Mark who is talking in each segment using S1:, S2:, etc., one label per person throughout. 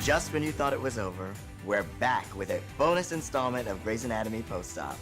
S1: just when you thought it was over, we're back with a bonus installment of Grey's Anatomy Post-Op.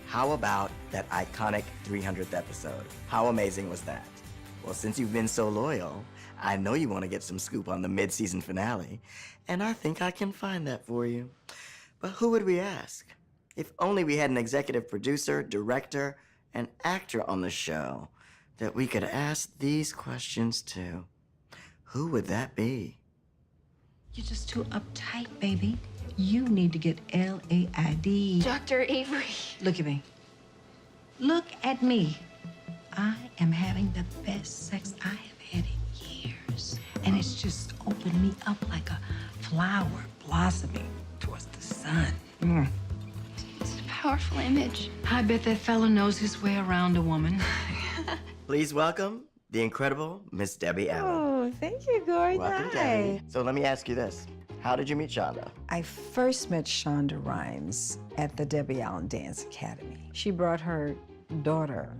S1: How about that iconic 300th episode? How amazing was that? Well, since you've been so loyal, I know you want to get some scoop on the mid-season finale, and I think I can find that for you. But who would we ask? If only we had an executive producer, director, and actor on the show that we could ask these questions to. Who would that be?
S2: You're just too uptight, baby. You need to get LAID.
S3: Dr. Avery.
S2: Look at me. Look at me. I am having the best sex I have had in years. And it's just opened me up like a flower blossoming towards the sun.
S3: It's a powerful image.
S2: I bet that fella knows his way around a woman.
S1: Please welcome the incredible Miss Debbie Allen.
S4: Oh, thank you, Gordon.
S1: Welcome,
S4: Hi.
S1: Debbie. So let me ask you this. How did you meet Shonda?
S4: I first met Shonda Rhimes at the Debbie Allen Dance Academy. She brought her daughter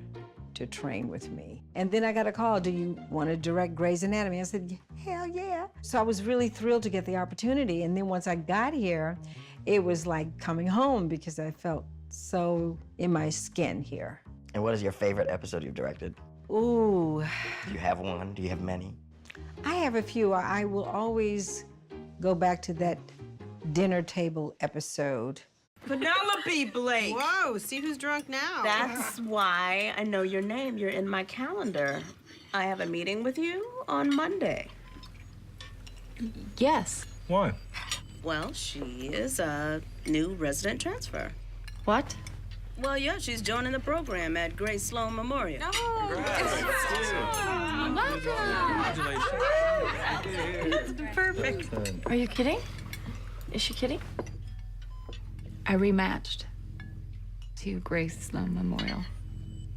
S4: to train with me. And then I got a call, do you want to direct Grey's Anatomy? I said, hell yeah. So I was really thrilled to get the opportunity. And then once I got here, it was like coming home because I felt so in my skin here.
S1: And what is your favorite episode you've directed?
S4: Ooh.
S1: Do you have one? Do you have many?
S4: I have a few. I will always go back to that dinner table episode.
S5: Penelope Blake. Whoa, see who's drunk now.
S6: That's why I know your name. You're in my calendar. I have a meeting with you on Monday.
S3: Yes.
S7: Why?
S6: Well, she is a new resident transfer.
S3: What?
S6: Well, yeah, she's joining the program at Grace Sloan Memorial.
S3: Perfect. Are you kidding? Is she kidding? I rematched to Grace Sloan Memorial.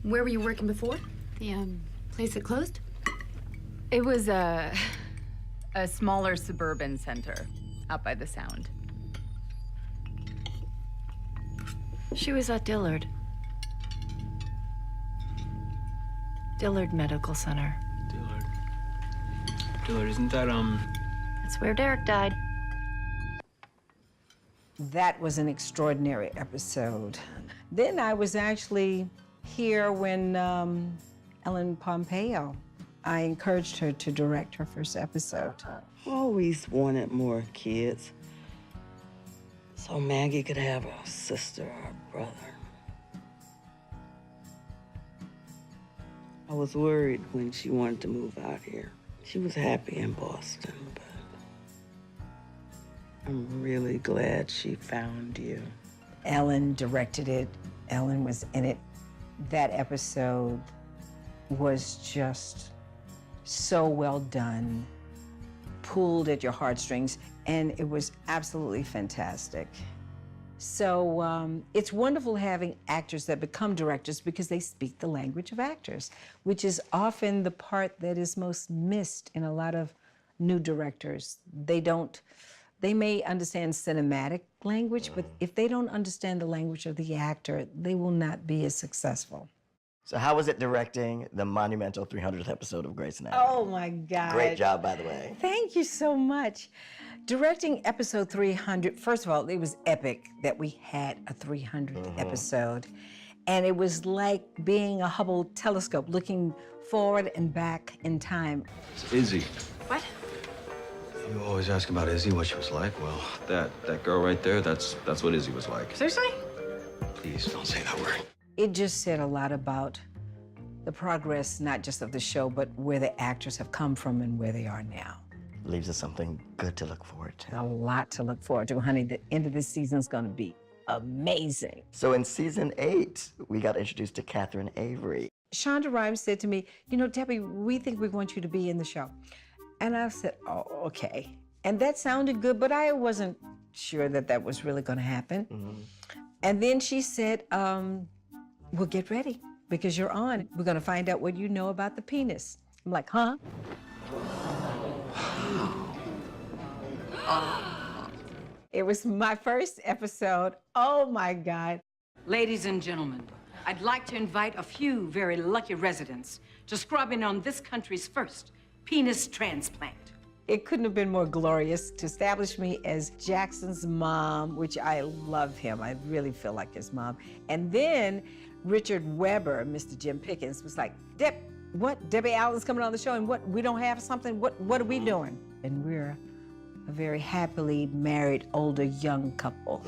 S8: Where were you working before?
S3: The place that closed? It was a smaller suburban center out by the Sound. She was at Dillard. Dillard Medical Center.
S7: Dillard, isn't that,
S3: That's where Derek died.
S4: That was an extraordinary episode. Then I was actually here when Ellen Pompeo, I encouraged her to direct her first episode.
S9: Always wanted more kids, so Maggie could have a sister or a brother. I was worried when she wanted to move out here. She was happy in Boston, but I'm really glad she found you.
S4: Ellen directed it. Ellen was in it. That episode was just so well done, pulled at your heartstrings, and it was absolutely fantastic. So it's wonderful having actors that become directors because they speak the language of actors, which is often the part that is most missed in a lot of new directors. They may understand cinematic language, but if they don't understand the language of the actor, they will not be as successful.
S1: So how was it directing the monumental 300th episode of Grey's Anatomy?
S4: Oh my God.
S1: Great job, by the way.
S4: Thank you so much. Directing episode 300, first of all, it was epic that we had a 300th episode. And it was like being a Hubble telescope, looking forward and back in time.
S7: It's Izzy.
S3: What?
S7: You always ask about Izzy, what she was like. Well, that girl right there, that's what Izzy was like.
S3: Seriously?
S7: Please don't say that word.
S4: It just said a lot about the progress, not just of the show, but where the actors have come from and where they are now.
S1: Leaves us something good to look forward to.
S4: A lot to look forward to, honey. The end of this season is going to be amazing.
S1: So in season 8, we got introduced to Catherine Avery.
S4: Shonda Rhimes said to me, you know, Debbie, we think we want you to be in the show. And I said, oh, okay. And that sounded good, but I wasn't sure that that was really going to happen. And then she said, well, get ready because you're on. We're going to find out what you know about the penis. I'm like, huh? It was my first episode. Oh my God.
S2: Ladies and gentlemen, I'd like to invite a few very lucky residents to scrub in on this country's first penis transplant.
S4: It couldn't have been more glorious to establish me as Jackson's mom, which I love him. I really feel like his mom. And then Richard Weber, Mr. Jim Pickens, was like, what? Debbie Allen's coming on the show, and what? We don't have something? What are we doing? And we're a very happily married, older, young couple.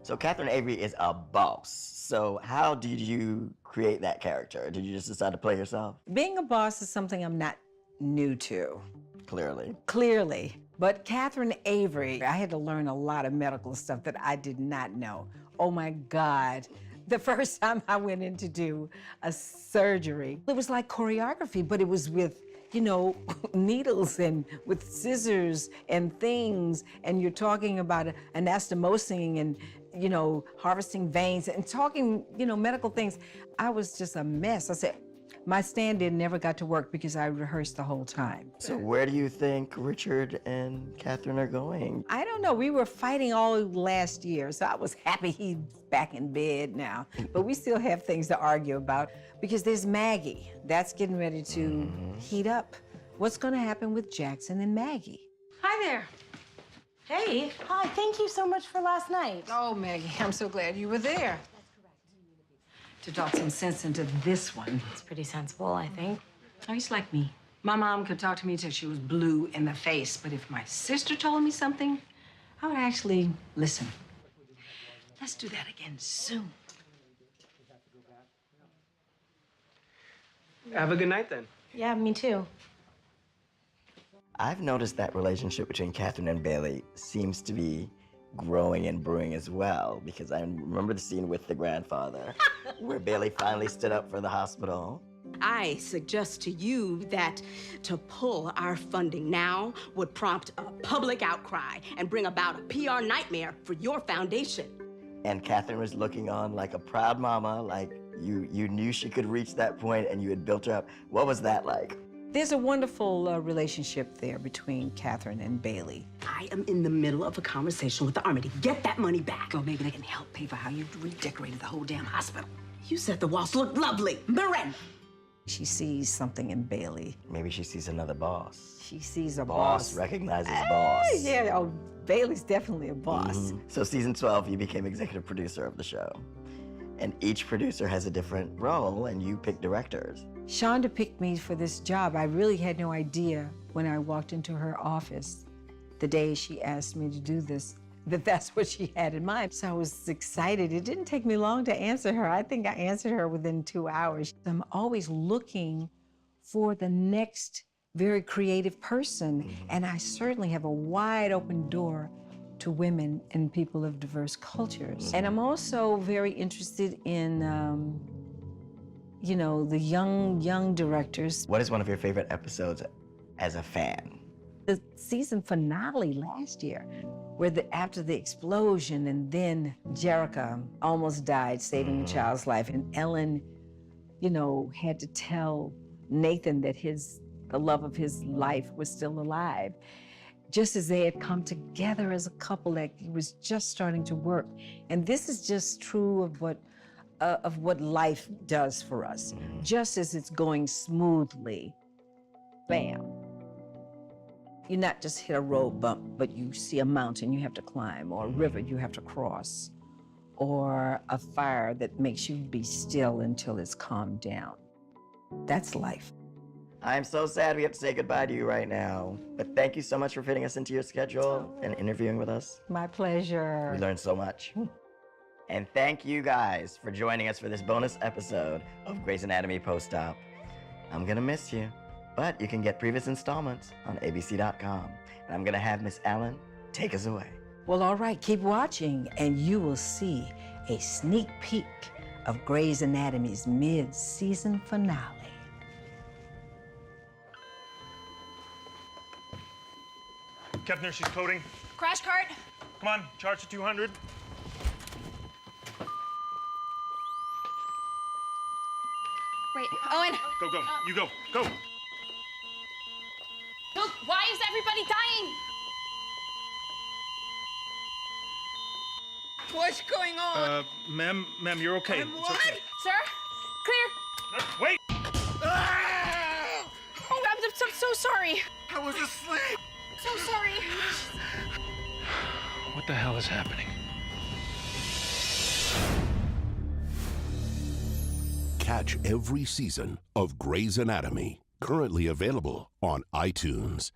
S1: So Catherine Avery is a boss. So how did you create that character? Did you just decide to play yourself?
S4: Being a boss is something I'm not new to.
S1: Clearly.
S4: But Catherine Avery, I had to learn a lot of medical stuff that I did not know. Oh my God. The first time I went in to do a surgery, it was like choreography, but it was with, needles and with scissors and things, and you're talking about anastomosing and, harvesting veins and talking, medical things. I was just a mess. I said, my stand-in never got to work because I rehearsed the whole time.
S1: So where do you think Richard and Catherine are going?
S4: I don't know. We were fighting all last year, so I was happy he's back in bed now. But we still have things to argue about because there's Maggie. That's getting ready to heat up. What's going to happen with Jackson and Maggie?
S8: Hi there. Hey. Hi, thank you so much for last night.
S4: Oh, Maggie, I'm so glad you were there. To talk some sense into this one.
S8: It's pretty sensible, I think.
S4: Oh, he's like me. My mom could talk to me till she was blue in the face, but if my sister told me something, I would actually listen. Let's do that again soon.
S10: Have a good night, then.
S8: Yeah, me too.
S1: I've noticed that relationship between Catherine and Bailey seems to be growing and brewing as well, because I remember the scene with the grandfather where Bailey finally stood up for the hospital.
S11: I suggest to you that to pull our funding now would prompt a public outcry and bring about a PR nightmare for your foundation.
S1: And Catherine was looking on like a proud mama, like you knew she could reach that point and you had built her up. What was that like?
S4: There's a wonderful relationship there between Catherine and Bailey.
S11: I am in the middle of a conversation with the Army to get that money back.
S2: Or maybe they can help pay for how you redecorated the whole damn hospital.
S11: You said the walls looked lovely. Miranda!
S4: She sees something in Bailey.
S1: Maybe she sees another boss.
S4: She sees a
S1: boss.
S4: boss.
S1: Recognizes boss.
S4: Yeah, oh, Bailey's definitely a boss.
S1: So season 12, you became executive producer of the show. And each producer has a different role, and you pick directors.
S4: Shonda picked me for this job. I really had no idea when I walked into her office the day she asked me to do this, that that's what she had in mind. So I was excited. It didn't take me long to answer her. I think I answered her within 2 hours. I'm always looking for the next very creative person, and I certainly have a wide open door to women and people of diverse cultures. And I'm also very interested in, the young directors.
S1: What is one of your favorite episodes as a fan?
S4: The season finale last year, where after the explosion and then Jerica almost died saving a child's life, and Ellen, had to tell Nathan that the love of his life was still alive. Just as they had come together as a couple, that it was just starting to work. And this is just true of what life does for us. Just as it's going smoothly, bam. You not just hit a road bump, but you see a mountain you have to climb, or a river you have to cross, or a fire that makes you be still until it's calmed down. That's life.
S1: I'm so sad we have to say goodbye to you right now. But thank you so much for fitting us into your schedule and interviewing with us.
S4: My pleasure.
S1: We learned so much. And thank you guys for joining us for this bonus episode of Grey's Anatomy Post-Op. I'm gonna miss you, but you can get previous installments on abc.com. And I'm gonna have Miss Allen take us away.
S4: Well, all right, keep watching and you will see a sneak peek of Grey's Anatomy's mid-season finale.
S12: Kepner, she's coding.
S8: Crash cart.
S12: Come on, charge to 200.
S8: Wait, Owen.
S12: Go, you go, go.
S8: Look, why is everybody dying?
S5: What's going on?
S12: Ma'am, you're okay. It's okay.
S8: Sir? Clear.
S12: Wait!
S8: Oh, I'm so sorry.
S10: I was asleep.
S3: So sorry.
S12: What the hell is happening?
S13: Catch every season of Grey's Anatomy, currently available on iTunes.